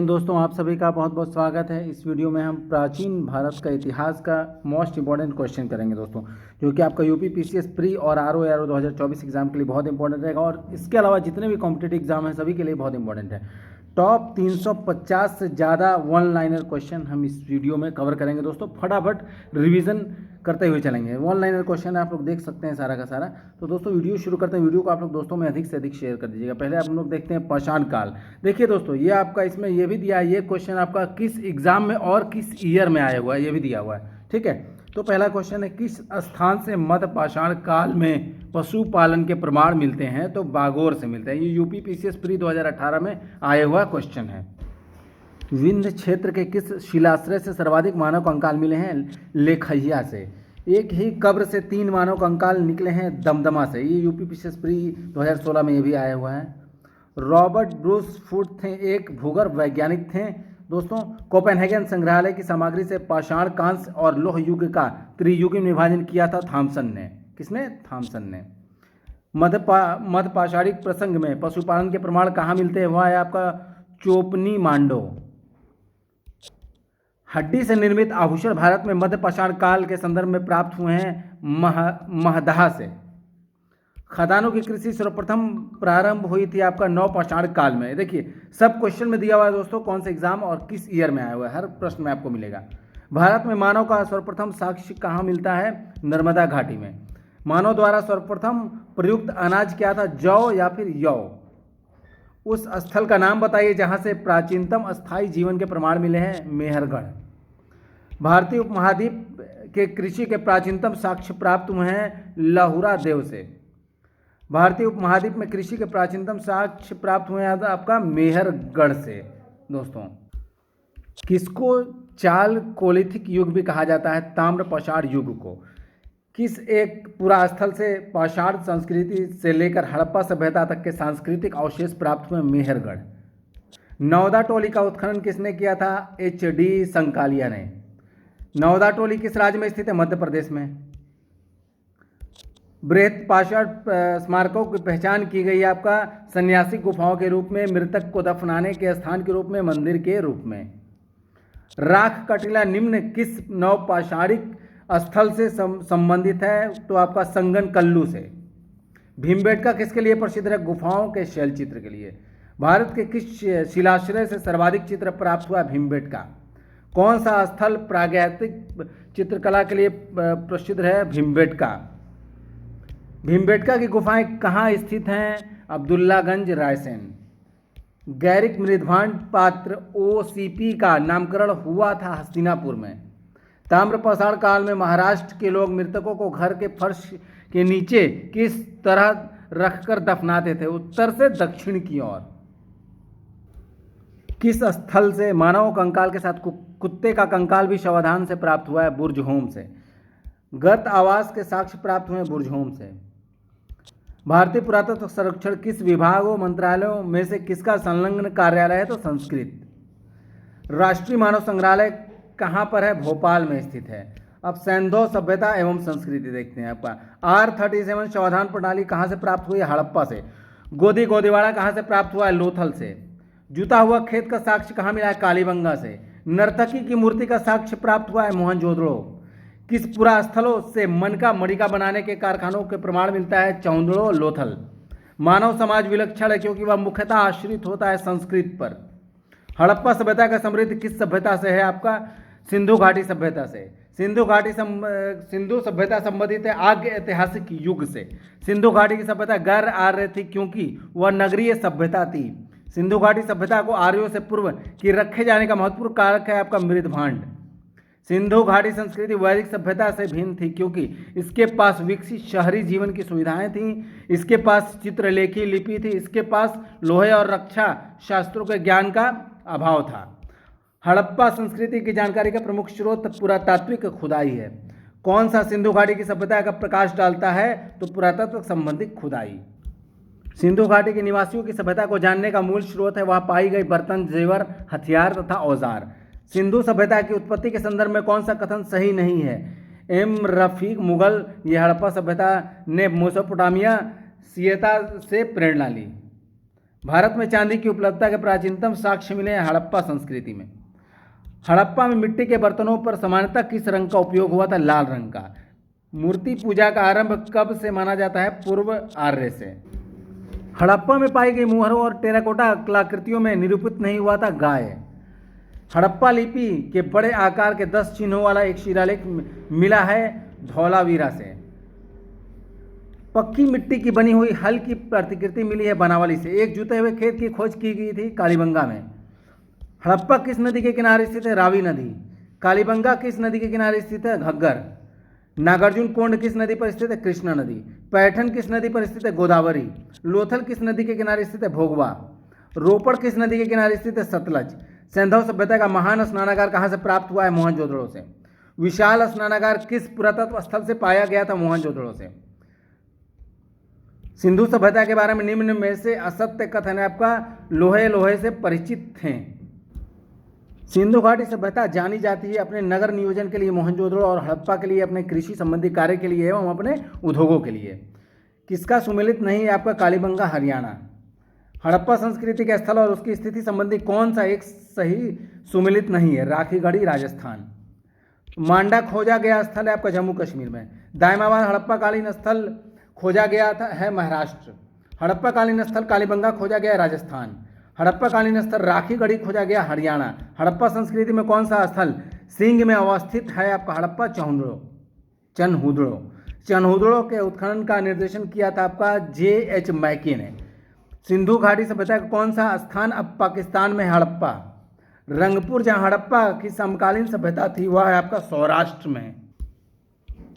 दोस्तों, आप सभी का बहुत बहुत स्वागत है। इस वीडियो में हम प्राचीन भारत का इतिहास का मोस्ट इंपॉर्टेंट क्वेश्चन करेंगे दोस्तों, जो कि आपका यूपी पीसीएस प्री और आरओ 2024 एग्जाम के लिए बहुत इंपॉर्टेंट रहेगा और इसके अलावा जितने भी कॉम्पिटेटिव एग्जाम हैं सभी के लिए बहुत इंपॉर्टेंट है। टॉप 350 से ज़्यादा वन लाइनर क्वेश्चन हम इस वीडियो में कवर करेंगे दोस्तों। फटाफट रिवीजन करते हुए चलेंगे। वन लाइनर क्वेश्चन आप लोग देख सकते हैं सारा का सारा। तो दोस्तों वीडियो शुरू करते हैं। वीडियो को आप लोग दोस्तों में अधिक से अधिक शेयर कर दीजिएगा। पहले आप लोग देखते हैं पाषाण काल। देखिए दोस्तों, ये आपका इसमें ये भी दिया है, ये क्वेश्चन आपका किस एग्जाम में और किस ईयर में आया हुआ है ये भी दिया हुआ है। ठीक है, तो पहला क्वेश्चन है, किस स्थान से मध्य पाषाण काल में पशुपालन के प्रमाण मिलते हैं? तो बागोर से मिलते हैं। ये यूपी पीसीएस प्री 2018 में आया हुआ क्वेश्चन है। विंध्य क्षेत्र के किस शिलाश्रय से सर्वाधिक मानव कंकाल मिले हैं? लेखैया से। एक ही कब्र से 3 मानव कंकाल निकले हैं दमदमा से। ये यूपी पीसीएस प्री 2016 में ये भी आया हुआ है। रॉबर्ट ब्रूस फुट थे, एक भूगर्भ वैज्ञानिक थे दोस्तों। कोपेनहेगन संग्रहालय की सामग्री से पाषाण, कांस्य और लोह युग का त्रियुगी में विभाजन किया था थॉमसन ने। किसने? थॉमसन ने। मध्य पाषाणिक प्रसंग में पशुपालन के प्रमाण कहाँ मिलते हैं? वह है आपका चोपनी मांडो। हड्डी से निर्मित आभूषण भारत में मध्य पाषाण काल के संदर्भ में प्राप्त हुए हैं महदहा से। खदानों की कृषि सर्वप्रथम प्रारंभ हुई थी आपका नव पाषाण काल में। देखिए सब क्वेश्चन में दिया हुआ है दोस्तों, कौन से एग्जाम और किस ईयर में आया हुआ है, हर प्रश्न में आपको मिलेगा। भारत में मानव का सर्वप्रथम साक्ष्य कहाँ मिलता है? नर्मदा घाटी में। मानव द्वारा सर्वप्रथम प्रयुक्त अनाज क्या था? जौ या फिर यौ। उस स्थल का नाम बताइए जहां से प्राचीनतम स्थायी जीवन के प्रमाण मिले हैं? मेहरगढ़। भारतीय उपमहाद्वीप के कृषि के प्राचीनतम साक्ष्य प्राप्त हुए हैं लहुरा देव से। भारतीय उपमहाद्वीप में कृषि के प्राचीनतम साक्ष्य प्राप्त हुए हैं आपका मेहरगढ़ से दोस्तों। किसको चाल कोलिथिक युग भी कहा जाता है? ताम्र पाषाण युग को। किस एक पुरा स्थल से पाषाण संस्कृति से लेकर हड़प्पा सभ्यता तक के सांस्कृतिक अवशेष प्राप्त हुए? मेहरगढ़। नौदा टोली का उत्खनन किसने किया था? HD संकालिया ने। नौदा टोली किस राज्य में स्थित है? मध्य प्रदेश में। बृहत पाषाण स्मारकों की पहचान की गई आपका सन्यासी गुफाओं के रूप में, मृतक को दफनाने के स्थान के रूप में, मंदिर के रूप में। राख का टीला निम्न किस नवपाषाणिक स्थल से संबंधित है? तो आपका संगन कल्लू से। भीमबेटका किसके लिए प्रसिद्ध है? गुफाओं के शैलचित्र के लिए। भारत के किस शिलाश्रय से सर्वाधिक चित्र प्राप्त हुआ? भीमबेटका। कौन सा स्थल प्रागैतिक चित्रकला के लिए प्रसिद्ध है? भीमबेटका। भीमबेटका की गुफाएं कहाँ स्थित हैं? अब्दुल्लागंज, रायसेन। गैरिक मृदभांड पात्र OCP का नामकरण हुआ था हस्तिनापुर में। ताम्र पाषाण काल में महाराष्ट्र के लोग मृतकों को घर के फर्श के नीचे किस तरह रखकर दफनाते थे? उत्तर से दक्षिण की ओर। किस स्थल से मानव कंकाल के साथ कुत्ते का कंकाल भी सावधान से प्राप्त हुआ है? बुर्जहोम से। गर्त आवास के साक्ष्य प्राप्त हुए? बुर्जहोम से। भारतीय पुरातत्व संरक्षण किस विभागों मंत्रालयों में से किसका संलग्न कार्यालय है? तो संस्कृत। राष्ट्रीय मानव संग्रहालय कहाँ पर है? भोपाल में स्थित है। अब सैंधव सभ्यता एवं संस्कृति देखते हैं। आपका R37 सावधान प्रणाली कहाँ से प्राप्त हुई है? हड़प्पा से। गोदी गोदीवाड़ा कहाँ से प्राप्त हुआ है? लोथल से। जुता हुआ खेत का साक्ष्य कहाँ मिला है? कालीबंगा से। नर्तकी की मूर्ति का साक्ष्य प्राप्त हुआ है? मोहनजोदड़ो। किस पुरा स्थलों से मनका मणिका बनाने के कारखानों के प्रमाण मिलता है? चौंदड़ो, लोथल। मानव समाज विलक्षण है क्योंकि वह मुख्यतः आश्रित होता है संस्कृत पर। हड़प्पा सभ्यता का समृद्ध किस सभ्यता से है? आपका सिंधु घाटी सभ्यता से। सिंधु सभ्यता संबंधित है आर्य ऐतिहासिक युग से। सिंधु घाटी की सभ्यता गैर आर्य थी क्योंकि वह नगरीय सभ्यता थी। सिंधु घाटी सभ्यता को आर्यों से पूर्व की रखे जाने का महत्वपूर्ण कारक है आपका मृदभांड। सिंधु घाटी संस्कृति वैदिक सभ्यता से भिन्न थी क्योंकि इसके पास विकसित शहरी जीवन की सुविधाएं थीं, इसके पास चित्रलेखी लिपि थी, इसके पास लोहे और रक्षा शास्त्रों के ज्ञान का अभाव था। हड़प्पा संस्कृति की जानकारी का प्रमुख स्रोत पुरातात्विक खुदाई है। कौन सा सिंधु घाटी की सभ्यता का प्रकाश डालता है? तो पुरातत्व संबंधित खुदाई। सिंधु घाटी के निवासियों की सभ्यता को जानने का मूल स्रोत है वहाँ पाई गई बर्तन, जेवर, हथियार तथा औजार। सिंधु सभ्यता की उत्पत्ति के संदर्भ में कौन सा कथन सही नहीं है? M रफीक मुगल, यह हड़प्पा सभ्यता ने मेसोपोटामिया सियता से प्रेरणा ली। भारत में चांदी की उपलब्धता के प्राचीनतम साक्ष्य मिले हैं हड़प्पा संस्कृति में। हड़प्पा में मिट्टी के बर्तनों पर सामान्यतः किस रंग का उपयोग हुआ था? लाल रंग का। मूर्ति पूजा का आरंभ कब से माना जाता है? पूर्व आर्य से। हड़प्पा में पाई गई मुहरों और टेराकोटा कलाकृतियों में निरूपित नहीं हुआ था गाय। हड़प्पा लिपि के बड़े आकार के 10 चिन्हों वाला एक शिलालेख मिला है धौलावीरा से। पक्की मिट्टी की बनी हुई हल की प्रतिकृति मिली है बनावली से। एक जुते हुए खेत की खोज की गई थी कालीबंगा में। हड़प्पा किस नदी के किनारे स्थित है? रावी नदी। कालीबंगा किस नदी के किनारे स्थित है? घग्गर। नागार्जुन कोंड किस नदी पर स्थित है? कृष्णा नदी। पैठन किस नदी पर स्थित है? गोदावरी। लोथल किस नदी के किनारे स्थित है? भोगवा। रोपड़ किस नदी के किनारे स्थित है? सतलज। सिंधु सभ्यता का महान स्नानागार कहाँ से प्राप्त हुआ है? मोहनजोदड़ो से। विशाल स्नानागार किस पुरातत्व स्थल से पाया गया था? मोहनजोदड़ो से। सिंधु सभ्यता के बारे में निम्न में से असत्य कथन है आपका लोहे से परिचित थे। सिंधु घाटी सभ्यता जानी जाती है अपने नगर नियोजन के लिए मोहनजोदड़ो और हड़प्पा के लिए अपने कृषि संबंधी कार्य के लिए एवं अपने उद्योगों के लिए। किसका सुमेलित नहीं है आपका? कालीबंगा हरियाणा। हड़प्पा संस्कृति के स्थल और उसकी स्थिति संबंधी कौन सा एक सही सुमेलित नहीं है? राखीगढ़ी राजस्थान। मांडा खोजा गया स्थल है आपका जम्मू कश्मीर में। दायमाबाद हड़प्पा कालीन स्थल खोजा गया था है महाराष्ट्र। हड़प्पा कालीन स्थल कालीबंगा खोजा गया राजस्थान। हड़प्पा कालीन स्थल राखीगढ़ी खोजा गया हरियाणा। हड़प्पा संस्कृति में कौन सा स्थल सिंह में अवस्थित है आपका? हड़प्पा चन्हुदड़ो के उत्खनन का निर्देशन किया था आपका J.H. मैकी ने। सिंधु घाटी सभ्यता का कौन सा स्थान अब पाकिस्तान में? हड़प्पा। रंगपुर जहां हड़प्पा की समकालीन सभ्यता थी वह है आपका सौराष्ट्र में।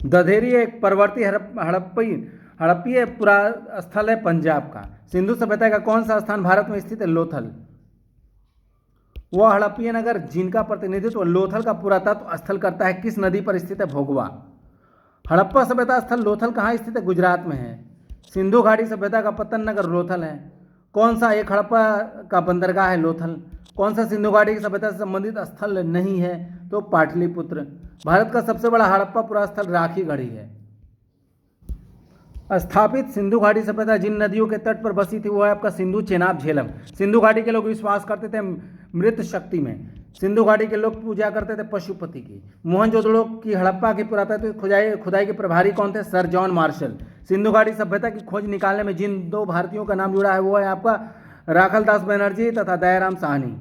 दधेरी एक परवर्ती हड़प्पीय पुरा स्थल है पंजाब का। सिंधु सभ्यता का कौन सा स्थान भारत में स्थित है? लोथल। वह हड़प्पीय नगर जिनका प्रतिनिधित्व लोथल का पुरातत्व स्थल करता है किस नदी पर स्थित है? भोगवा। हड़प्पा सभ्यता स्थल लोथल कहाँ स्थित है? गुजरात में है। सिंधु घाटी सभ्यता का पतन नगर लोथल है। कौन सा एक हड़प्पा का बंदरगाह है? लोथल। कौन सा सिंधु घाटी की सभ्यता से संबंधित स्थल नहीं है? तो पाटलिपुत्र। भारत का सबसे बड़ा हड़प्पा पुरा स्थल राखीगढ़ी है। स्थापित सिंधु घाटी सभ्यता जिन नदियों के तट पर बसी थी वो है आपका सिंधु, चेनाब, झेलम। सिंधु घाटी के लोग विश्वास करते थे मृत शक्ति में। सिंधु घाटी के लोग पूजा करते थे पशुपति की। मोहनजोदड़ो की हड़प्पा की पुरातत्व खुदाई के प्रभारी कौन थे? Sir John Marshall. सिंधु घाटी सभ्यता की खोज निकालने में जिन 2 भारतीयों का नाम जुड़ा है वो है आपका राखलदास बनर्जी तथा दयाराम साहनी।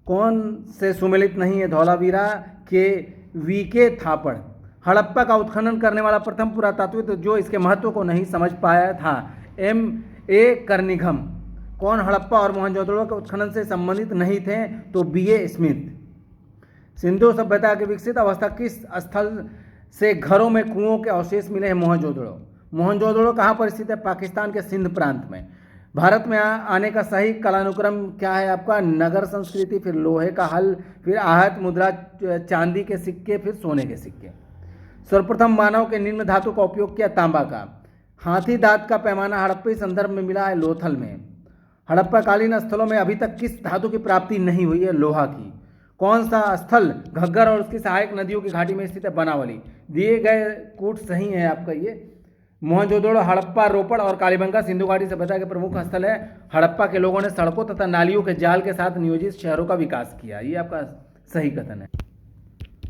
कौन से सुमेलित नहीं है? धौलावीरा के वीके थापड़। हड़प्पा का उत्खनन करने वाला प्रथम पुरातत्वविद जो इसके महत्व को नहीं समझ पाया था M.A. कर्निघम। कौन हड़प्पा और मोहनजोदड़ो के उत्खनन से संबंधित नहीं थे? तो B.A. स्मिथ। सिंधु सभ्यता की विकसित अवस्था किस स्थल से घरों में कुओं के अवशेष मिले हैं? मोहनजोदड़ो। मोहनजोदड़ो कहाँ पर स्थित है? पाकिस्तान के सिंध प्रांत में। भारत में आने का सही कालानुक्रम क्या है आपका? नगर संस्कृति, फिर लोहे का हल, फिर आहत मुद्रा, चांदी के सिक्के, फिर सोने के सिक्के। सर्वप्रथम मानव के निम्न धातु का उपयोग किया? तांबा का। हाथी दांत का पैमाना हड़प्पी संदर्भ में मिला है लोथल में। हड़प्पा कालीन स्थलों में अभी तक किस धातु की प्राप्ति नहीं हुई है? लोहा की। कौन सा स्थल घग्गर और उसकी सहायक नदियों की घाटी में स्थित है? बनावली। दिए गए कूट सही है आपका ये। मोहनजोदड़ो, हड़प्पा, रोपड़ और कालीबंगा सिंधु घाटी सभ्यता के प्रमुख स्थल है। हड़प्पा के लोगों ने सड़कों तथा नालियों के जाल के साथ नियोजित शहरों का विकास किया। ये आपका सही कथन है।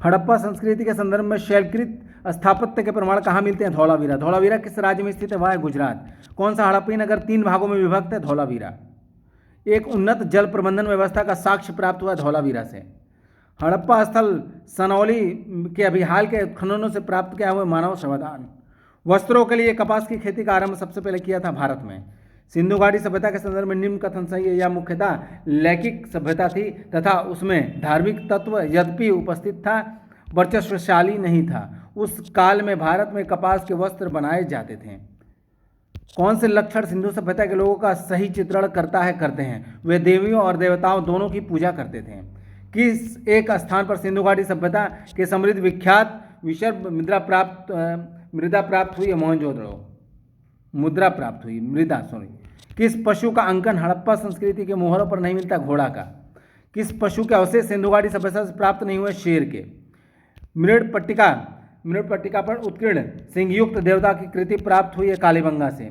हड़प्पा संस्कृति के संदर्भ में शैलकृत स्थापत्य के प्रमाण कहाँ मिलते हैं? धौलावीरा। धौलावीरा किस राज्य में स्थित है? वह है गुजरात। कौन सा हड़प्पी नगर 3 भागों में विभक्त है? धौलावीरा। एक उन्नत जल प्रबंधन व्यवस्था का साक्ष्य प्राप्त हुआ धौलावीरा से। हड़प्पा स्थल सनौली के अभी हाल के खननों से प्राप्त किया हुआ मानव समाधान। वस्त्रों के लिए कपास की खेती का आरंभ सबसे पहले किया था भारत में। सिंधु घाटी सभ्यता के संदर्भ में निम्न कथन सही है। यह मुख्यतः लैंगिक सभ्यता थी तथा उसमें धार्मिक तत्व यद्यपि उपस्थित था, वर्चस्वशाली नहीं था। उस काल में भारत में कपास के वस्त्र बनाए जाते थे। कौन से लक्षण सिंधु सभ्यता के लोगों का सही चित्रण करते हैं? वे देवियों और देवताओं दोनों की पूजा करते थे। किस एक स्थान पर सिंधु घाटी सभ्यता के समृद्ध विख्यात विशर्व मृदा प्राप्त हुई है? मोहनजोदड़ो। मुद्रा प्राप्त हुई, मृदा सॉरी। किस पशु का अंकन हड़प्पा संस्कृति के मोहरों पर नहीं मिलता? घोड़ा का। किस पशु के अवशेष सिंधु घाटी सभ्यता से प्राप्त नहीं हुए? शेर के। मृड पट्टिका पर उत्कीर्ण सिंहयुक्त देवता की कृति प्राप्त हुई है कालीबंगा से।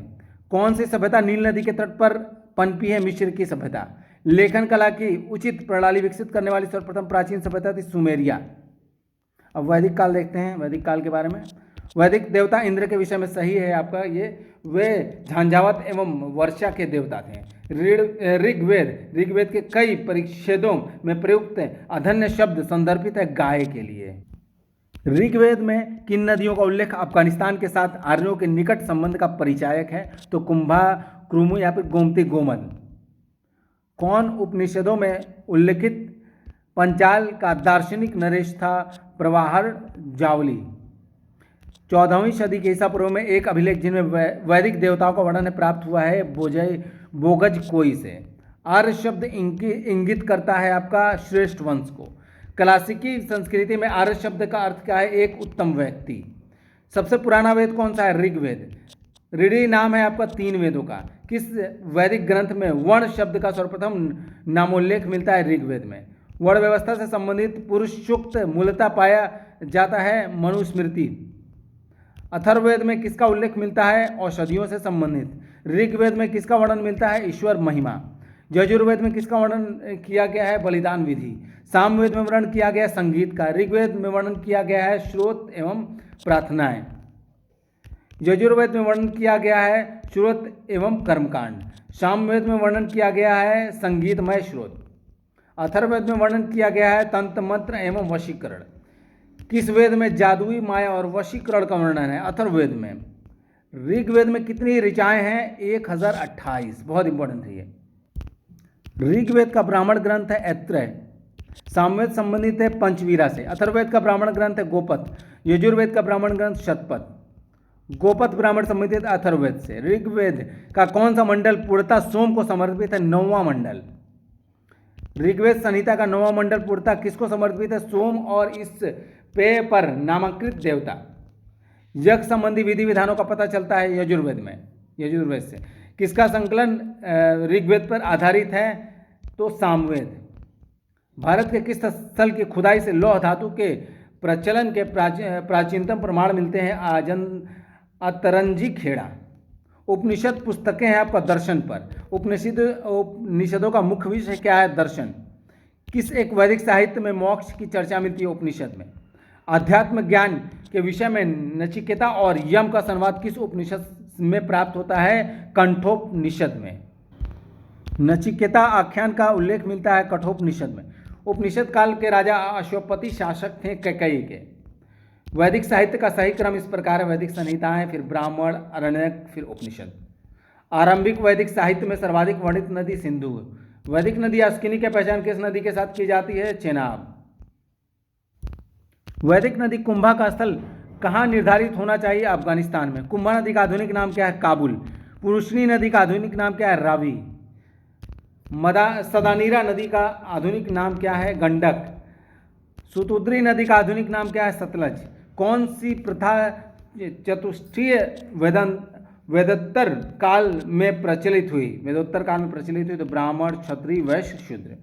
कौन सी सभ्यता नील नदी के तट पर पनपी है मिस्र की सभ्यता। लेखन कला की उचित प्रणाली विकसित करने वाली सर्वप्रथम प्राचीन सभ्यता थी सुमेरिया। अब वैदिक काल देखते हैं, वैदिक काल के बारे में। वैदिक देवता इंद्र के विषय में सही है आपका ये, वे झंझावत एवं वर्षा के देवता थे। ऋग्वेद के कई परिच्छेदों में प्रयुक्त अधन्य शब्द संदर्भित है गाय के लिए। ऋग्वेद में किन नदियों का उल्लेख अफगानिस्तान के साथ आर्यों के निकट संबंध का परिचायक है? तो कुंभा, क्रुमु या फिर गोमती गोमन। कौन उपनिषदों में उल्लेखित पंचाल का दार्शनिक नरेश था? प्रवाहर जावली। 14वीं सदी के ईसा पूर्व में एक अभिलेख जिनमें वैदिक देवताओं का वर्णन प्राप्त हुआ है बोगज कोई से। आर्य शब्द इंगित करता है आपका श्रेष्ठ वंश को। क्लासिकी संस्कृति में आर्य शब्द का अर्थ क्या है? एक उत्तम व्यक्ति। सबसे पुराना वेद कौन सा है? ऋग्वेद। ऋषि नाम है आपका 3 वेदों का। किस वैदिक ग्रंथ में वर्ण शब्द का सर्वप्रथम नामोल्लेख मिलता है? ऋग्वेद में। वर्ण व्यवस्था से संबंधित पुरुष सूक्त मूलतः पाया जाता है मनुस्मृति। अथर्ववेद में किसका उल्लेख मिलता है? औषधियों से संबंधित। ऋग्वेद में किसका वर्णन मिलता है? ईश्वर महिमा। यजुर्वेद में किसका वर्णन किया गया है? बलिदान विधि। सामवेद में वर्णन किया गया है संगीत का। ऋग्वेद में वर्णन किया गया है श्रोत एवं प्रार्थनाएं। यजुर्वेद में वर्णन किया गया है श्रोत एवं कर्मकांड। सामवेद में वर्णन किया गया है संगीतमय श्रोत। अथर्ववेद में वर्णन किया गया है तंत्र मंत्र एवं वशीकरण। किस वेद में जादुई माया और वशीकरण का वर्णन है? अथर्ववेद में। ऋग्वेद में कितनी ऋचाएं हैं? 1028। बहुत इंपॉर्टेंट है ये। ऋग्वेद का ब्राह्मण ग्रंथ है ऐत्रेय। सामवेद संबंधित है पंचवीरा से। अथर्ववेद का ब्राह्मण ग्रंथ है गोपत। यजुर्वेद का ब्राह्मण ग्रंथ शतपथ। गोपत ब्राह्मण संबंधित अथर्ववेद से। ऋग्वेद का कौन सा मंडल पूर्णतः सोम को समर्पित है? 9वां मंडल। ऋग्वेद संहिता का 9वां मंडल पूर्णतः किसको समर्पित है? सोम और इस पेय पर नामांकित देवता। यज्ञ संबंधी विधि विधानों का पता चलता है यजुर्वेद में। यजुर्वेद से किसका संकलन ऋग्वेद पर आधारित है? तो सामवेद। भारत के किस स्थल की खुदाई से लौह धातु के प्रचलन के प्राचीनतम प्रमाण मिलते हैं? अतरंजी खेड़ा। उपनिषद पुस्तकें हैं आपका दर्शन पर। उपनिषदों का मुख्य विषय क्या है? दर्शन। किस एक वैदिक साहित्य में मोक्ष की चर्चा मिलती है? उपनिषद में। अध्यात्म ज्ञान के विषय में नचिकेता और यम का संवाद किस उपनिषद में प्राप्त होता है? कंठोपनिषद में। नचिकेता आख्यान का उल्लेख मिलता है कठोपनिषद में। उपनिषद काल के राजा अश्वपति शासक थे कैकेयी के। वैदिक साहित्य का सही क्रम इस प्रकार है: वैदिक संहिताएं, फिर ब्राह्मण, आरण्यक, फिर उपनिषद। आरंभिक वैदिक साहित्य में सर्वाधिक वर्णित नदी सिंधु। वैदिक नदी अस्किनी की पहचान किस नदी के साथ की जाती है? चेनाब। वैदिक नदी कुंभा का स्थल कहाँ निर्धारित होना चाहिए? अफगानिस्तान में। कुंभा नदी का आधुनिक नाम क्या है? काबुल। पुरुषनी नदी का आधुनिक नाम क्या है? रावी। सदानीरा नदी का आधुनिक नाम क्या है? गंडक। सुतुद्री नदी का आधुनिक नाम क्या है? सतलज। कौन सी प्रथा चतुष्टीय वेदोत्तर काल में प्रचलित हुई? वेदोत्तर काल में प्रचलित हुई तो ब्राह्मण, क्षत्रिय, वैश्य, शूद्र।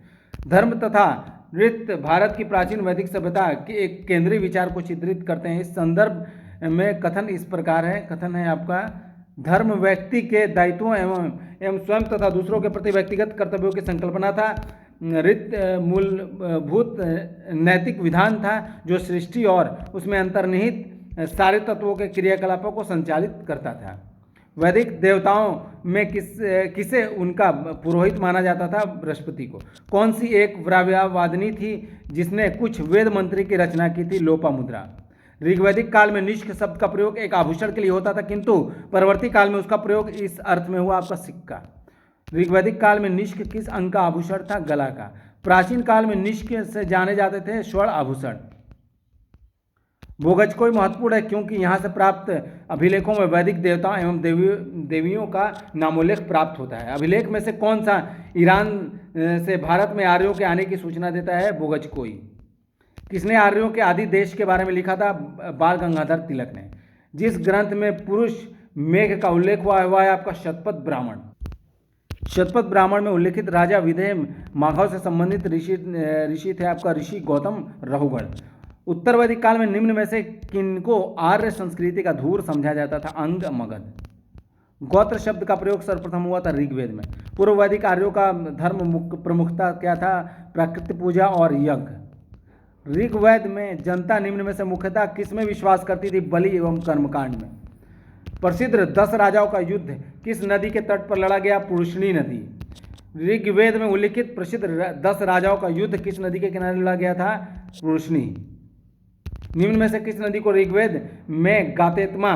धर्म तथा नृत्य भारत की प्राचीन वैदिक सभ्यता के एक केंद्रीय विचार को चित्रित करते हैं। इस संदर्भ में कथन इस प्रकार है। कथन है आपका: धर्म व्यक्ति के दायित्वों एवं स्वयं तथा दूसरों के प्रति व्यक्तिगत कर्तव्यों की संकल्पना था। नृत्य मूलभूत नैतिक विधान था जो सृष्टि और उसमें अंतर्निहित सारे तत्वों के क्रियाकलापों को संचालित करता था। वैदिक देवताओं में किसे उनका पुरोहित माना जाता था? बृहस्पति को। कौन सी एक व्राव्यवादिनी थी जिसने कुछ वेद मंत्री की रचना की थी? लोपामुद्रा। ऋग्वैदिक काल में निष्क शब्द का प्रयोग एक आभूषण के लिए होता था, किंतु परवर्ती काल में उसका प्रयोग इस अर्थ में हुआ आपका सिक्का। ऋग्वैदिक काल में निष्क किस अंग का आभूषण था? गला का। प्राचीन काल में निष्क से जाने जाते थे स्वर्ण आभूषण। बोगज कोई महत्वपूर्ण है क्योंकि यहाँ से प्राप्त अभिलेखों में वैदिक देवताओं एवं देवियों का नामोल्लेख प्राप्त होता है। अभिलेख में से कौन सा ईरान से भारत में आर्यों के आने की सूचना देता है? बोगज कोई। किसने आर्यों के आदि देश के बारे में लिखा था? बाल गंगाधर तिलक ने। जिस ग्रंथ में पुरुष मेघ का उल्लेख हुआ है आपका शतपथ ब्राह्मण। शतपथ ब्राह्मण में उल्लेखित राजा विदेह माघव से संबंधित ऋषि थे आपका ऋषि गौतम रहुगण। उत्तर वैदिक काल में निम्न में से किनको आर्य संस्कृति का धूर समझा जाता था? अंग मगध। गोत्र शब्द का प्रयोग सर्वप्रथम हुआ था ऋग्वेद में। पूर्व वैदिक आर्यों का धर्म प्रमुखता क्या था? प्रकृति पूजा और यज्ञ। ऋग्वेद में जनता निम्न में से मुख्यतः किसमें विश्वास करती थी? बलि एवं कर्मकांड में। प्रसिद्ध 10 राजाओं का युद्ध किस नदी के तट पर लड़ा गया? पुरुषनी नदी। ऋग्वेद में उल्लिखित प्रसिद्ध 10 राजाओं का युद्ध किस नदी के किनारे लड़ा गया था? पुरुषनी। निम्न में से किस नदी को ऋग्वेद में गातेत्मा,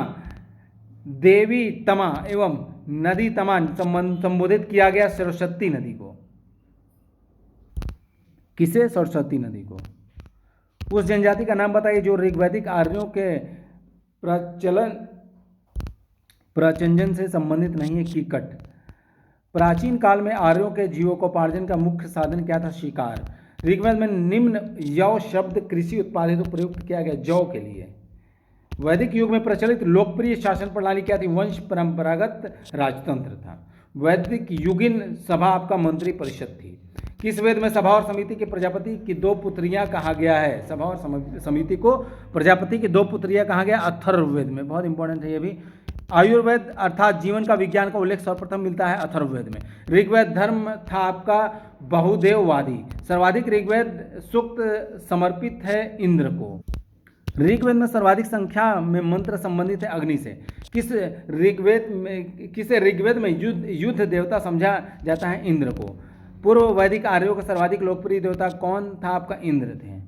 देवी तमा एवं नदी तमा संबोधित किया गया? सरस्वती नदी को। किसे? सरस्वती नदी को। उस जनजाति का नाम बताइए जो ऋग्वैदिक आर्यों के प्रचंजन से संबंधित नहीं है? कीकट। प्राचीन काल में आर्यों के जीविकोपार्जन का मुख्य साधन क्या था? शिकार। ऋग्वेद में निम्न यौ शब्द कृषि उत्पाद हेतु प्रयुक्त किया गया? जौ के लिए। वैदिक युग में प्रचलित लोकप्रिय शासन प्रणाली क्या थी? वंश परंपरागत राजतंत्र था। वैदिक युगीन सभा आपका मंत्री परिषद थी। किस वेद में सभा और समिति के प्रजापति की 2 पुत्रियां कहा गया है? सभा और समिति को प्रजापति की 2 पुत्रियां कहा गया? अथर्ववेद में। बहुत इंपॉर्टेंट है ये भी। आयुर्वेद अर्थात जीवन का विज्ञान का उल्लेख सर्वप्रथम मिलता है अथर्ववेद में। ऋग्वेद धर्म था आपका बहुदेववादी। सर्वाधिक ऋग्वेद सूक्त समर्पित है इंद्र को। ऋग्वेद में सर्वाधिक संख्या में मंत्र संबंधित है अग्नि से। किसे ऋग्वेद में युद्ध देवता समझा जाता है? इंद्र को। पूर्व वैदिक आर्यों का सर्वाधिक लोकप्रिय देवता कौन था? आपका इंद्र थे।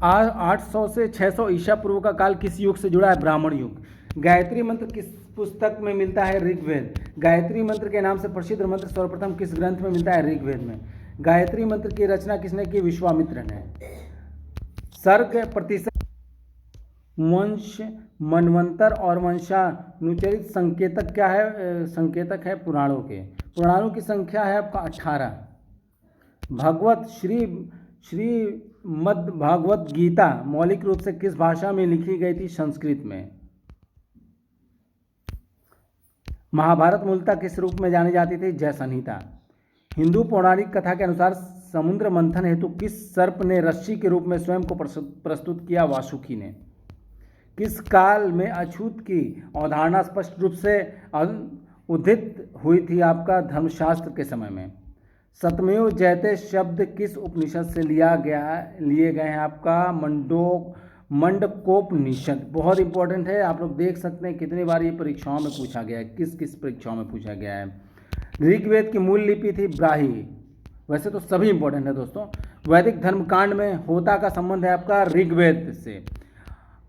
800 से 600 ईसा पूर्व का काल किस युग से जुड़ा है? ब्राह्मण युग। गायत्री मंत्र किस पुस्तक में मिलता है? ऋग्वेद। गायत्री मंत्र के नाम से प्रसिद्ध मंत्र सर्वप्रथम किस ग्रंथ में मिलता है? ऋग्वेद में। गायत्री मंत्र की रचना किसने की? विश्वामित्र ने। सर्ग प्रतिशत वंश, मनवंतर और वंशानुचरित संकेतक क्या है? संकेतक है पुराणों के। पुराणों की संख्या है आपका 18। भगवत श्रीमद् भागवत गीता मौलिक रूप से किस भाषा में लिखी गई थी? संस्कृत में। महाभारत मूलतः किस रूप में जानी जाती थी? जय संहिता। हिंदू पौराणिक कथा के अनुसार समुद्र मंथन हेतु किस सर्प ने रस्सी के रूप में स्वयं को प्रस्तुत किया? वासुकी ने। किस काल में अछूत की अवधारणा स्पष्ट रूप से उदित हुई थी? आपका धर्मशास्त्र के समय में। सतमेव जयते शब्द किस उपनिषद से लिए गए हैं? आपका मंडकोपनिषद। बहुत इंपॉर्टेंट है, आप लोग देख सकते हैं कितनी बार ये परीक्षाओं में पूछा गया है, किस किस परीक्षाओं में पूछा गया है। ऋग्वेद की मूल लिपि थी ब्राही। वैसे तो सभी इंपॉर्टेंट है दोस्तों। वैदिक धर्मकांड में होता का संबंध है आपका ऋग्वेद से।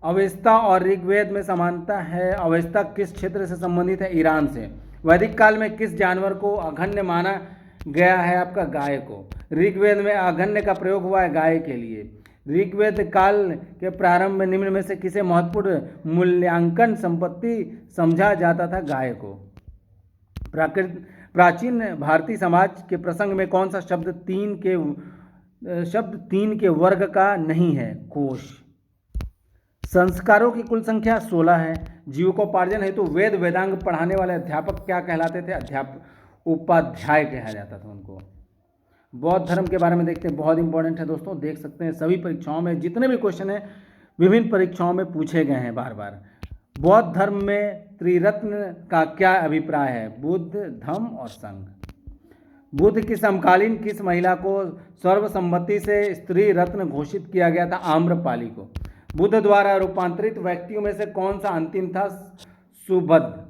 अवेस्ता और ऋग्वेद में समानता है। अवेस्ता किस क्षेत्र से संबंधित है? ईरान से। वैदिक काल में किस जानवर को अघन्य माना गया है? आपका गाय को। ऋग्वेद में अघन्य का प्रयोग हुआ है गाय के लिए। ऋग्वेद काल के प्रारंभ में निम्न में से किसे महत्वपूर्ण मूल्यांकन संपत्ति समझा जाता था? गाय को। प्राचीन भारतीय समाज के प्रसंग में कौन सा शब्द तीन के वर्ग का नहीं है? कोश। संस्कारों की कुल संख्या 16 है। जीविकोपार्जन हेतु वेद वेदांग पढ़ाने वाले अध्यापक क्या कहलाते थे? उपाध्याय कहा जाता था उनको। बौद्ध धर्म के बारे में देखते हैं, बहुत इंपॉर्टेंट है दोस्तों। देख सकते हैं सभी परीक्षाओं में जितने भी क्वेश्चन हैं विभिन्न परीक्षाओं में पूछे गए हैं बार बार। बौद्ध धर्म में त्रिरत्न का क्या अभिप्राय है? बुद्ध, धम्म और संघ। बुद्ध की समकालीन किस महिला को सर्वसम्मति से स्त्री रत्न घोषित किया गया था? आम्रपाली को। बुद्ध द्वारा रूपांतरित व्यक्तियों में से कौन सा अंतिम था? सुबद्ध।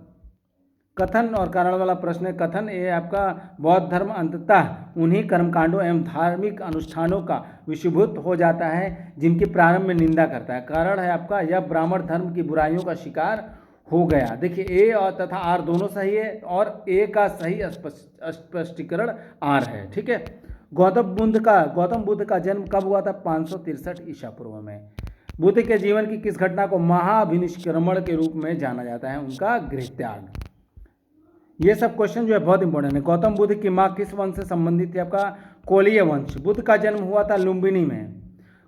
कथन और कारण वाला प्रश्न है। कथन ये आपका बौद्ध धर्म अंततः उन्हीं कर्मकांडों एवं धार्मिक अनुष्ठानों का विषयभूत हो जाता है जिनकी प्रारंभ में निंदा करता है। कारण है आपका यह ब्राह्मण धर्म की बुराइयों का शिकार हो गया। देखिए ए और तथा आर दोनों सही है और ए का सही स्पष्टीकरण आर है। ठीक है। गौतम बुद्ध का जन्म कब हुआ था? 563 ईसा पूर्व में। बुद्ध के जीवन की किस घटना को महाभिनिष्क्रमण के रूप में जाना जाता है? उनका गृहत्याग। ये सब क्वेश्चन जो है बहुत इंपॉर्टेंट है। गौतम बुद्ध की माँ किस वंश से संबंधित थी? आपका कोलीय वंश। बुद्ध का जन्म हुआ था लुम्बिनी में।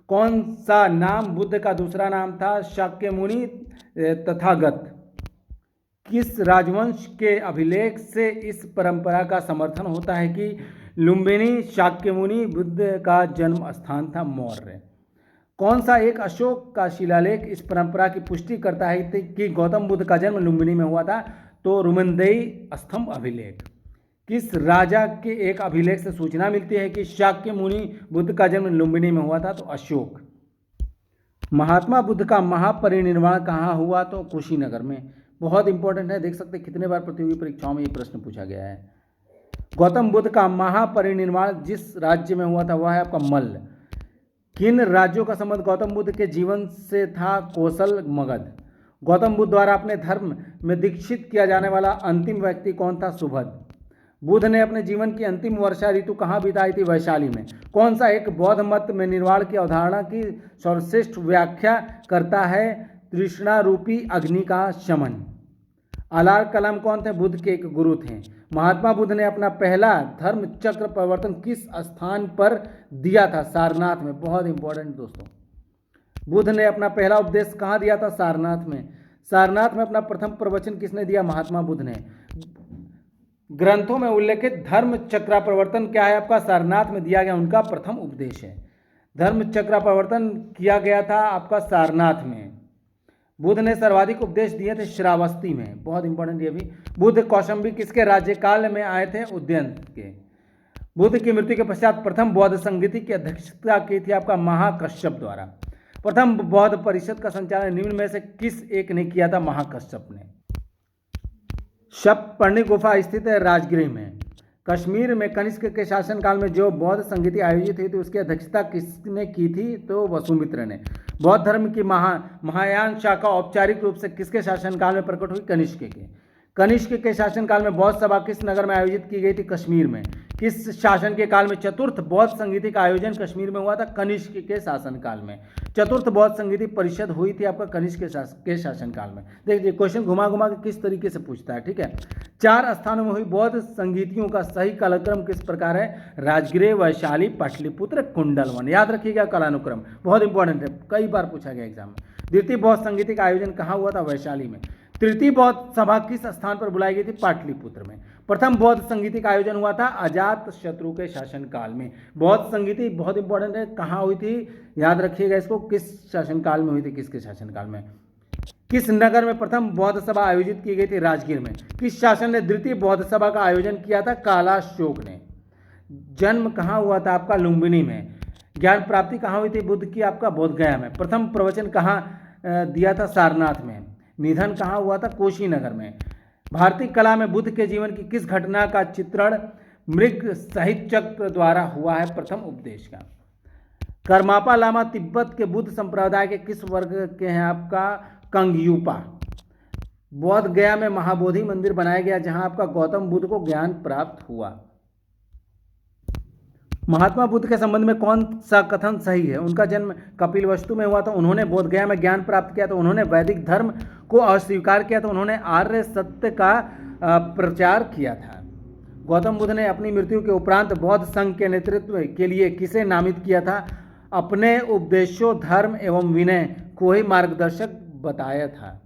कौन सा नाम बुद्ध का दूसरा नाम था? शाक्यमुनि तथागत। किस राजवंश के अभिलेख से इस परंपरा का समर्थन होता है कि लुम्बिनी शाक्यमुनि बुद्ध का जन्म स्थान था? मौर्य। कौन सा एक अशोक का शिलालेख इस परंपरा की पुष्टि करता है कि गौतम बुद्ध का जन्म लुम्बिनी में हुआ था? तो रुमनदेई स्तंभ अभिलेख। किस राजा के एक अभिलेख से सूचना मिलती है कि शाक्य मुनि बुद्ध का जन्म लुम्बिनी में हुआ था? तो अशोक। महात्मा बुद्ध का महापरिनिर्वाण कहाँ हुआ? तो कुशीनगर में। बहुत इंपॉर्टेंट है, देख सकते हैं कितने बार प्रतियोगी परीक्षाओं में ये प्रश्न पूछा गया है। गौतम बुद्ध का महापरिनिर्वाण जिस राज्य में हुआ था वह है आपका मल्ल। किन राज्यों का संबंध गौतम बुद्ध के जीवन से था? कौशल, मगध। गौतम बुद्ध द्वारा अपने धर्म में दीक्षित किया जाने वाला अंतिम व्यक्ति कौन था? सुभद। बुद्ध ने अपने जीवन की अंतिम वर्षा ऋतु कहाँ बिताई थी? वैशाली में। कौन सा एक बौद्ध मत में निर्वाण की अवधारणा की सर्वश्रेष्ठ व्याख्या करता है? तृष्णा रूपी अग्नि का शमन। अलार कलाम कौन थे? बुद्ध के एक गुरु थे। महात्मा बुद्ध ने अपना पहला धर्म चक्र प्रवर्तन किस स्थान पर दिया था? सारनाथ में। बहुत इंपॉर्टेंट दोस्तों, बुद्ध ने अपना पहला उपदेश कहाँ दिया था? सारनाथ में। सारनाथ में अपना प्रथम प्रवचन किसने दिया? महात्मा बुद्ध ने। ग्रंथों में उल्लेखित धर्म चक्र प्रवर्तन क्या है आपका? सारनाथ में दिया गया उनका प्रथम उपदेश है। धर्म चक्र प्रवर्तन किया गया था आपका सारनाथ में। बुद्ध ने सर्वाधिक उपदेश दिए थे श्रावस्ती में। बहुत इंपॉर्टेंट ये भी। बुद्ध कौशंबी किसके राज्यकाल में आए थे? उदयन के। बुद्ध की मृत्यु के पश्चात प्रथम बौद्ध संगीति की अध्यक्षता की थी आपका महाकश्यप द्वारा। प्रथम बौद्ध परिषद का संचालन निम्न में से किस एक ने किया था? महाकश्यप ने। शपपर्णी गुफा स्थित है राजगृह में। कश्मीर में कनिष्क के शासनकाल में जो बौद्ध संगीति आयोजित हुई थी उसकी अध्यक्षता किसने की थी? तो वसुमित्र ने। बौद्ध धर्म की महायान शाखा औपचारिक रूप से किसके शासनकाल में प्रकट हुई? कनिष्क के। कनिष्क के शासनकाल में बौद्ध सभा किस नगर में आयोजित की गई थी? कश्मीर में। किस शासन के काल में चतुर्थ बौद्ध संगीति का आयोजन कश्मीर में हुआ था? कनिष्क के शासनकाल में। चतुर्थ बौद्ध संगीति परिषद हुई थी आपका कनिष्क के शासनकाल में। देखिए क्वेश्चन घुमा घुमा के किस तरीके से पूछता है, ठीक है। 4 स्थानों में हुई बौद्ध संगीतियों का सही कालक्रम किस प्रकार है? राजगृह, वैशाली, पाटलिपुत्र, कुंडलवन। याद रखिएगा कालानुक्रम, बहुत इंपॉर्टेंट है, कई बार पूछा गया एग्जाम में। द्वितीय बौद्ध संगीति का आयोजन कहाँ हुआ था? वैशाली में। तृतीय बौद्ध सभा किस स्थान पर बुलाई गई थी? पाटलिपुत्र में। प्रथम बौद्ध संगीति का आयोजन हुआ था अजात शत्रु के शासनकाल में। बौद्ध संगीति बहुत इंपॉर्टेंट है, कहाँ हुई थी? याद रखिएगा इसको, किस शासनकाल में हुई थी? किसके शासनकाल में? किस नगर में प्रथम बौद्ध सभा आयोजित की गई थी? राजगीर में। किस शासन ने द्वितीय बौद्ध सभा का आयोजन किया था? कालाशोक ने। जन्म कहाँ हुआ था आपका? लुम्बिनी में। ज्ञान प्राप्ति कहाँ हुई थी बुद्ध की? आपका बोधगया में। प्रथम प्रवचन कहाँ दिया था? सारनाथ में। निधन कहाँ हुआ था? कुशीनगर में। भारतीय कला में बुद्ध के जीवन की किस घटना का चित्रण मृग सहित चक्र द्वारा हुआ है? प्रथम उपदेश का। करमापा लामा तिब्बत के बुद्ध संप्रदाय के किस वर्ग के हैं? आपका कंगयूपा। बोध गया में महाबोधि मंदिर बनाया गया जहां आपका गौतम बुद्ध को ज्ञान प्राप्त हुआ। महात्मा बुद्ध के संबंध में कौन सा कथन सही है? उनका जन्म कपिलवस्तु में हुआ था, उन्होंने बोधगया में ज्ञान प्राप्त किया, तो उन्होंने वैदिक धर्म को अस्वीकार किया, तो उन्होंने आर्य सत्य का प्रचार किया था। गौतम बुद्ध ने अपनी मृत्यु के उपरांत बौद्ध संघ के नेतृत्व के लिए किसे नामित किया था? अपने उपदेशों, धर्म एवं विनय को ही मार्गदर्शक बताया था।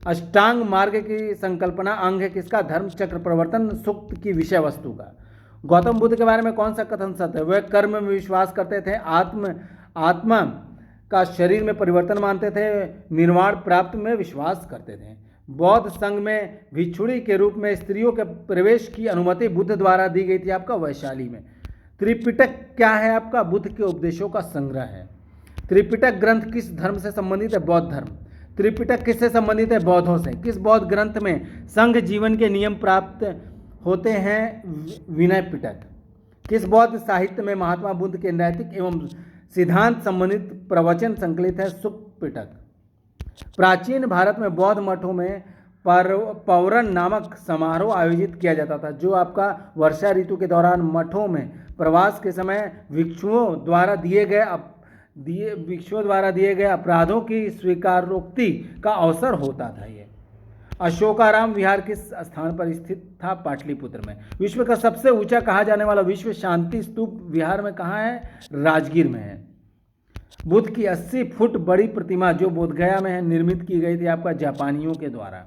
अष्टांग मार्ग की संकल्पना अंग है किसका? धर्म चक्र प्रवर्तन सूक्त की विषय वस्तु का। गौतम बुद्ध के बारे में कौन सा कथन सत्य है? वे कर्म में विश्वास करते थे, आत्मा का शरीर में परिवर्तन मानते थे, निर्वाण प्राप्त में विश्वास करते थे। बौद्ध संघ में भिक्षुणी के रूप में स्त्रियों के प्रवेश की अनुमति बुद्ध द्वारा दी गई थी आपका वैशाली में। त्रिपिटक क्या है? आपका बुद्ध के उपदेशों का संग्रह है। त्रिपिटक ग्रंथ किस धर्म से संबंधित है? बौद्ध धर्म। त्रिपिटक किससे संबंधित है? बौद्धों से। किस बौद्ध ग्रंथ में संघ जीवन के नियम प्राप्त होते हैं? विनय पिटक। किस बौद्ध साहित्य में महात्मा बुद्ध के नैतिक एवं सिद्धांत संबंधित प्रवचन संकलित है? सुक्त पिटक। प्राचीन भारत में बौद्ध मठों में पौरण नामक समारोह आयोजित किया जाता था, जो आपका वर्षा ऋतु के दौरान मठों में प्रवास के समय भिक्षुओं द्वारा दिए गए अपराधों की स्वीकारोक्ति का अवसर होता था। ये अशोकाराम विहार किस स्थान पर स्थित था? पाटलिपुत्र में। विश्व का सबसे ऊंचा कहा जाने वाला विश्व शांति स्तूप विहार में कहाँ है? राजगीर में है। बुद्ध की 80 फुट बड़ी प्रतिमा जो बोधगया में है निर्मित की गई थी आपका जापानियों के द्वारा।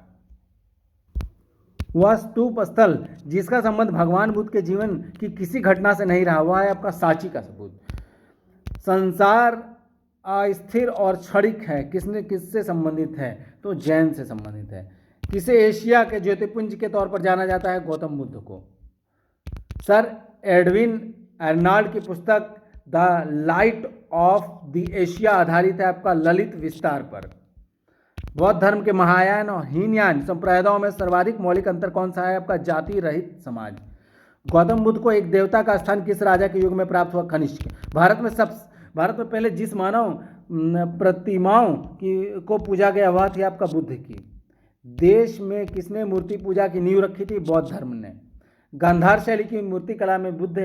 वह स्तूप स्थल जिसका संबंध भगवान बुद्ध के जीवन की किसी घटना से नहीं रहा, वह है आपका सांची का सबूत। संसार अस्थिर और क्षणिक है, किससे संबंधित है? तो जैन से संबंधित है। किसे एशिया के ज्योतिपुंज के तौर पर जाना जाता है? गौतम बुद्ध को। सर एडविन अर्नाल्ड की पुस्तक the light of the Asia आधारित है आपका ललित विस्तार पर। बौद्ध धर्म के महायान और हीनयान संप्रदायों में सर्वाधिक मौलिक अंतर कौन सा है? आपका जाति रहित समाज। गौतम बुद्ध को एक देवता का स्थान किस राजा के युग में प्राप्त हुआ? कनिष्क। भारत में पहले जिस मानव प्रतिमाओं को पूजा गया वह थी आपका बुद्ध की। देश में किसने मूर्ति पूजा की नींव रखी थी? बौद्ध धर्म ने। गांधार शैली की मूर्ति कला में बुद्ध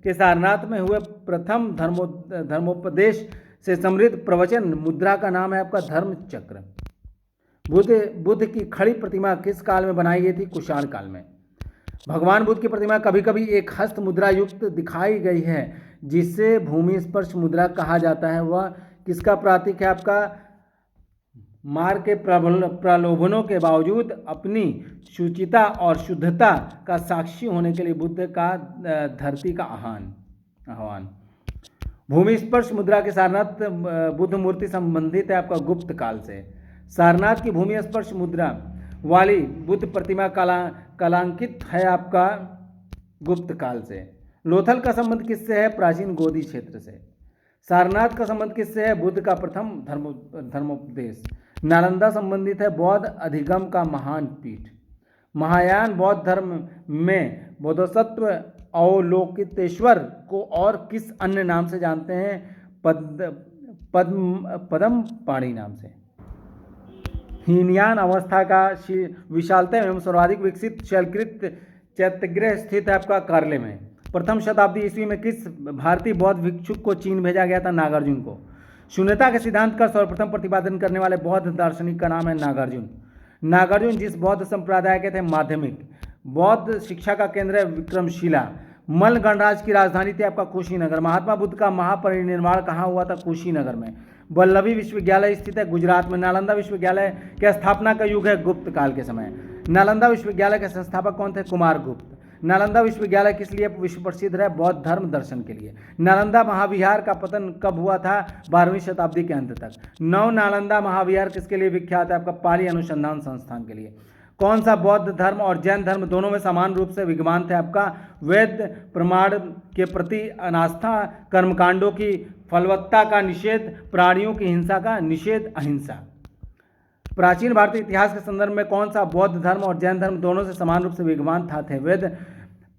के सारनाथ में हुए प्रथम धर्मोपदेश से समृद्ध प्रवचन मुद्रा का नाम है आपका धर्म चक्र। बुद्ध की खड़ी प्रतिमा किस काल में बनाई गई थी? कुषाण काल में। भगवान बुद्ध की प्रतिमा कभी कभी एक हस्त मुद्रा युक्त दिखाई गई है जिसे भूमि स्पर्श मुद्रा कहा जाता है। वह किसका प्रतीक है? आपका मार्ग के प्रलोभनों के बावजूद अपनी शुचिता और शुद्धता का साक्षी होने के लिए बुद्ध का धरती का आह्वान। भूमि स्पर्श मुद्रा के सारनाथ बुद्ध मूर्ति संबंधित है आपका गुप्त काल से। सारनाथ की भूमि स्पर्श मुद्रा वाली बुद्ध प्रतिमा कलांकित है आपका गुप्त काल से। लोथल का संबंध किससे है? प्राचीन गोदी क्षेत्र से। सारनाथ का संबंध किससे है? बुद्ध का प्रथम धर्मोपदेश। नालंदा संबंधित है बौद्ध अधिगम का महान पीठ। महायान बौद्ध धर्म में बोधिसत्व अवलोकितेश्वर को और किस अन्य नाम से जानते हैं? पद्म पाणी नाम से। हीनयान अवस्था का विशालतम एवं सर्वाधिक विकसित शैलकृत चैत्यगृह स्थित है आपका कार्ले में। प्रथम शताब्दी ईस्वी में किस भारतीय बौद्ध भिक्षुक को चीन भेजा गया था? नागार्जुन को। शून्यता के सिद्धांत का सर्वप्रथम प्रतिपादन करने वाले बौद्ध दार्शनिक का नाम है नागार्जुन। नागार्जुन जिस बौद्ध संप्रदाय के थे? माध्यमिक। बौद्ध शिक्षा का केंद्र है विक्रमशिला। मल्ल गणराज्य की राजधानी थी आपका कुशीनगर। महात्मा बुद्ध का महापरिनिर्वाण कहाँ हुआ था? कुशीनगर में। वल्लभी विश्वविद्यालय स्थित है गुजरात में। नालंदा विश्वविद्यालय के स्थापना का युग है गुप्त काल के समय। नालंदा विश्वविद्यालय के संस्थापक कौन थे? कुमार गुप्त। नालंदा विश्वविद्यालय किस लिए विश्व प्रसिद्ध है? बौद्ध धर्म दर्शन के लिए। नालंदा महाविहार का पतन कब हुआ था? 12वीं शताब्दी के अंत तक। नव नालंदा महाविहार किसके लिए विख्यात है? आपका पाली अनुसंधान संस्थान के लिए। कौन सा बौद्ध धर्म और जैन धर्म दोनों में समान रूप से विद्यमान थे? आपका वेद प्रमाण के प्रति अनास्था, कर्मकांडों की फलवत्ता का निषेध, प्राणियों की हिंसा का निषेध, अहिंसा। प्राचीन भारतीय इतिहास के संदर्भ में कौन सा बौद्ध धर्म और जैन धर्म दोनों से समान रूप से विद्यमान थे? वेद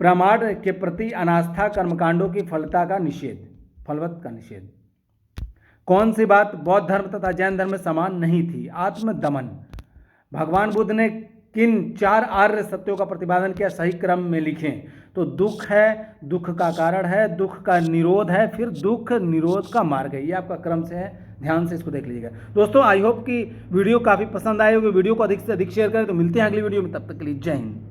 प्रमाण के प्रति अनास्था, कर्मकांडों की फलता का निषेध, फलवत का निषेध। कौन सी बात बौद्ध धर्म तथा जैन धर्म में समान नहीं थी? आत्मदमन। भगवान बुद्ध ने किन 4 आर्य सत्यों का प्रतिपादन किया? सही क्रम में लिखें तो दुख है, दुख का कारण है, दुख का निरोध है, फिर दुख निरोध का मार्ग है। ये आपका क्रम से है, ध्यान से इसको देख लीजिएगा। दोस्तों आई होप कि वीडियो काफ़ी पसंद आए होगी। वीडियो को अधिक से अधिक शेयर करें। तो मिलते हैं अगली वीडियो में, तब तक के लिए जय हिंद।